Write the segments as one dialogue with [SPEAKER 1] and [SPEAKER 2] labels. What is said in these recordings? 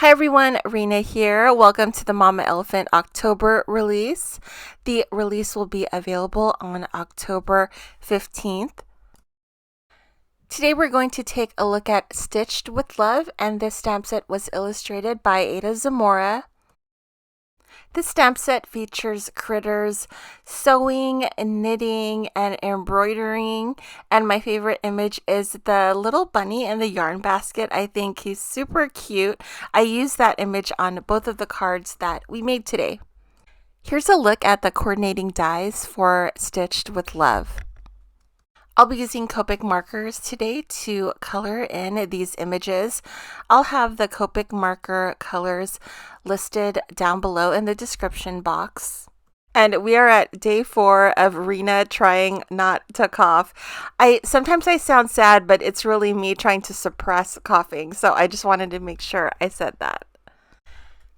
[SPEAKER 1] Hi everyone, Rena here. Welcome to the Mama Elephant October release. The release will be available on October 15th. Today we're going to take a look at Stitched with Love, and this stamp set was illustrated by Ada Zamora. This stamp set features critters sewing, knitting, and embroidering, and my favorite image is the little bunny in the yarn basket. I think he's super cute. I used that image on both of the cards that we made today. Here's a look at the coordinating dies for Stitched with Love. I'll be using Copic markers today to color in these images. I'll have the Copic marker colors listed down below in the description box. And we are at day 4 of Rena trying not to cough. Sometimes I sound sad, but it's really me trying to suppress coughing. So I just wanted to make sure I said that.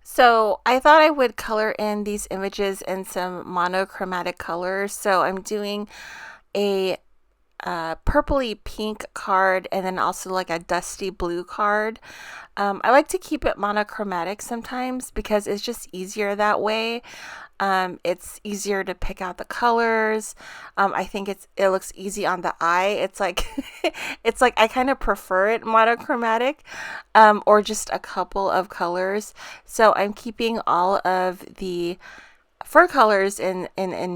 [SPEAKER 1] So I thought I would color in these images in some monochromatic colors. So I'm doing a purpley pink card and then also like a dusty blue card. I like to keep it monochromatic sometimes because it's just easier that way. It's easier to pick out the colors. I think it looks easy on the eye. It's like it's like I kind of prefer it monochromatic, or just a couple of colors. So I'm keeping all of the fur colors in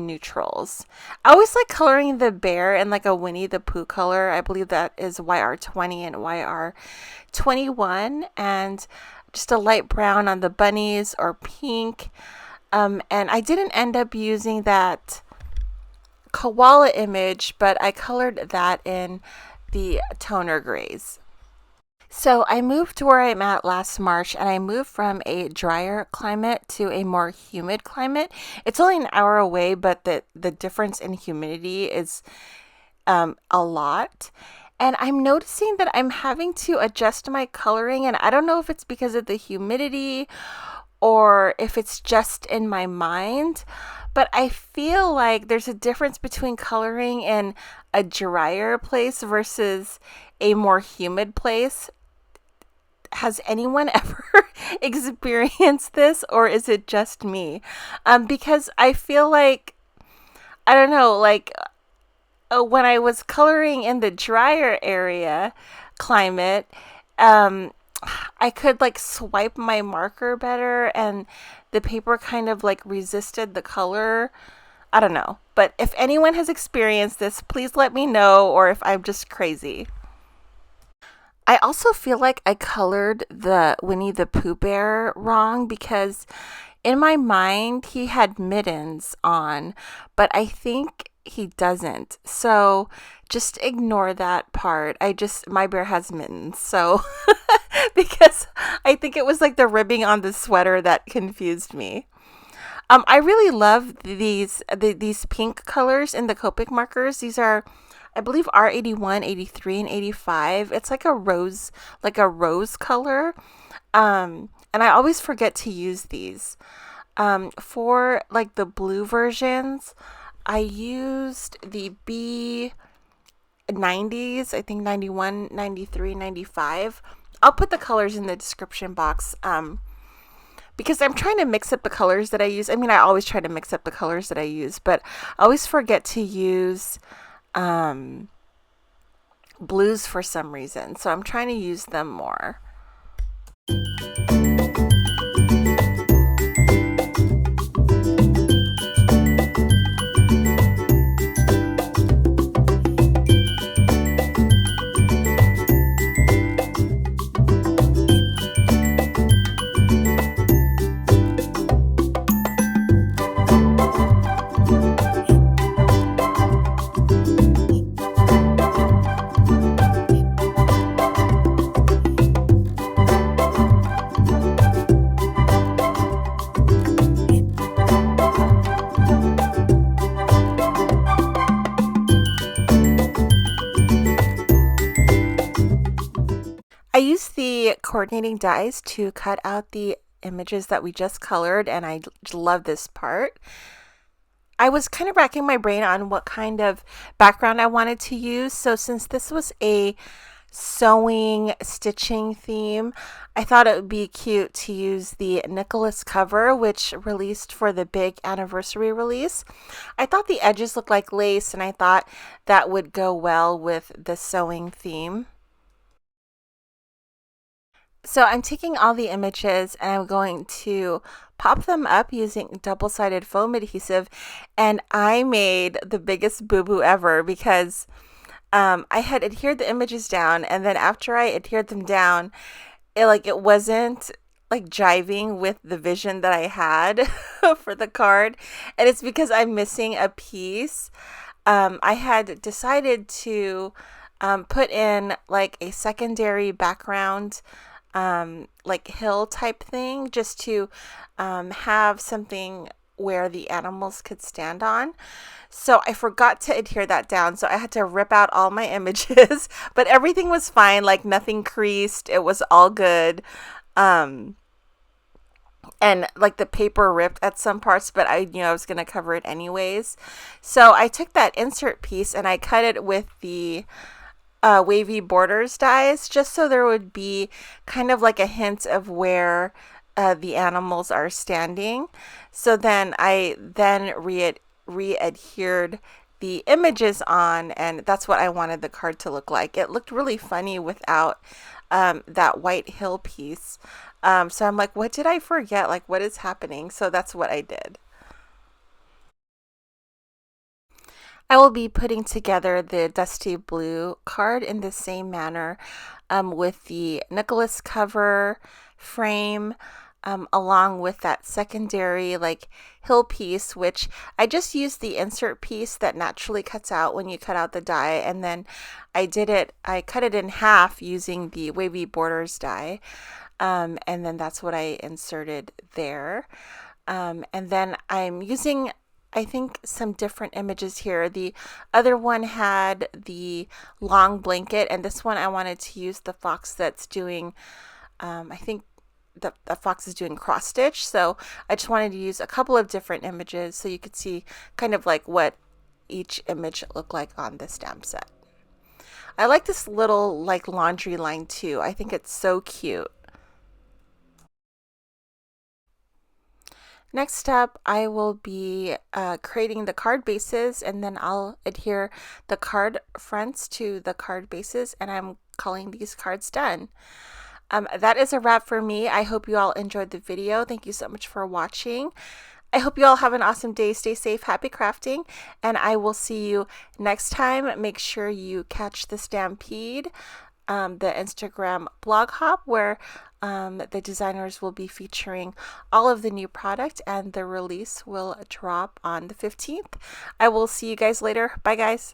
[SPEAKER 1] neutrals. I always like coloring the bear in like a Winnie the Pooh color. I believe that is YR20 and YR21, and just a light brown on the bunnies or pink. And I didn't end up using that koala image, but I colored that in the toner grays. So I moved to where I'm at last March, and I moved from a drier climate to a more humid climate. It's only an hour away, but the difference in humidity is a lot. And I'm noticing that I'm having to adjust my coloring, and I don't know if it's because of the humidity or if it's just in my mind, but I feel like there's a difference between coloring in a drier place versus a more humid place. Has anyone ever experienced this, or is it just me? Because I feel like, I don't know, like when I was coloring in the drier area climate, I could like swipe my marker better and the paper kind of like resisted the color. I don't know. But if anyone has experienced this, please let me know, or if I'm just crazy. I also feel like I colored the Winnie the Pooh bear wrong because in my mind he had mittens on, but I think he doesn't. So just ignore that part. My bear has mittens. So because I think it was like the ribbing on the sweater that confused me. I really love these pink colors in the Copic markers. These are, I believe, R81, 83, and 85. It's like a rose color. And I always forget to use these. For like the blue versions, I used the B90s, I think 91, 93, 95. I'll put the colors in the description box. Because I'm trying to mix up the colors that I use. I mean, I always try to mix up the colors that I use, but I always forget to use blues for some reason. So I'm trying to use them more. I used the coordinating dies to cut out the images that we just colored, and I love this part. I was kind of racking my brain on what kind of background I wanted to use. So since this was a sewing stitching theme, I thought it would be cute to use the Nicholas cover, which released for the big anniversary release. I thought the edges looked like lace, and I thought that would go well with the sewing theme. So I'm taking all the images and I'm going to pop them up using double-sided foam adhesive, and I made the biggest boo-boo ever because I had adhered the images down, and then after I adhered them down, it wasn't like jiving with the vision that I had for the card, and it's because I'm missing a piece. I had decided to put in like a secondary background, like hill type thing, just to have something where the animals could stand on. So I forgot to adhere that down, so I had to rip out all my images, but everything was fine, like nothing creased, it was all good. Um, and like the paper ripped at some parts, but I knew I was going to cover it anyways. So I took that insert piece and I cut it with the wavy borders dies, just so there would be kind of like a hint of where the animals are standing. So then I re-adhered the images on, and that's what I wanted the card to look like. It looked really funny without that white hill piece. So I'm like, what did I forget? Like, what is happening? So that's what I did. I will be putting together the Dusty Blue card in the same manner, with the Nicholas cover frame, along with that secondary like hill piece, which I just used the insert piece that naturally cuts out when you cut out the die, and then I cut it in half using the wavy borders die, and then that's what I inserted there. And then I'm using, I think, some different images here. The other one had the long blanket, and this one I wanted to use the fox that's doing, I think the fox is doing cross stitch. So I just wanted to use a couple of different images so you could see kind of like what each image looked like on the stamp set. I like this little like laundry line too. I think it's so cute. Next up, I will be creating the card bases, and then I'll adhere the card fronts to the card bases, and I'm calling these cards done. That is a wrap for me. I hope you all enjoyed the video. Thank you so much for watching. I hope you all have an awesome day. Stay safe, happy crafting, and I will see you next time. Make sure you catch the Stampede, the Instagram blog hop, where the designers will be featuring all of the new product, and the release will drop on the 15th. I will see you guys later. Bye, guys.